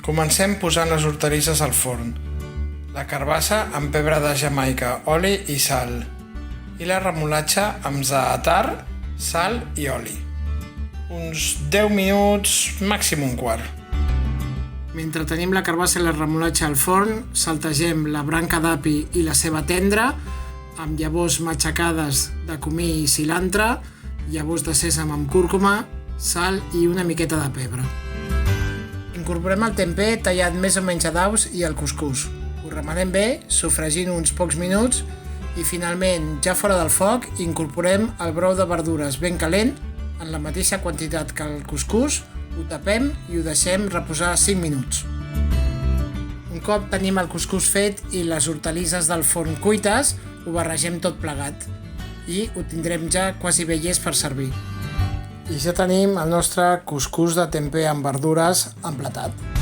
Comencem posant les hortalisses al forn. La carbassa amb pebre de Jamaica, oli i sal. I la remolatxa amb za'atar, sal i oli. Uns 10 minuts, màxim un quart. Mentre tenim la carbassa i la remolatxa al forn, saltegem la branca d'api i la ceba tendra amb llavors matxacades de comí i cilantre, llavors de sèsam amb cúrcuma, sal i una miqueta de pebre. Incorporem el tempeh tallat més o menys a daus i el cuscús. Ho remenem bé, sofregint uns pocs minuts i finalment, ja fora del foc, incorporem el brou de verdures ben calent en la mateixa quantitat que el cuscús, ho tapem i ho deixem reposar 5 minuts. Un cop tenim el cuscús fet i les hortalisses del forn cuites, ho barregem tot plegat i ho tindrem ja quasi bé llest per servir. I ja tenim el nostre cuscús de tempeh amb verdures emplatat.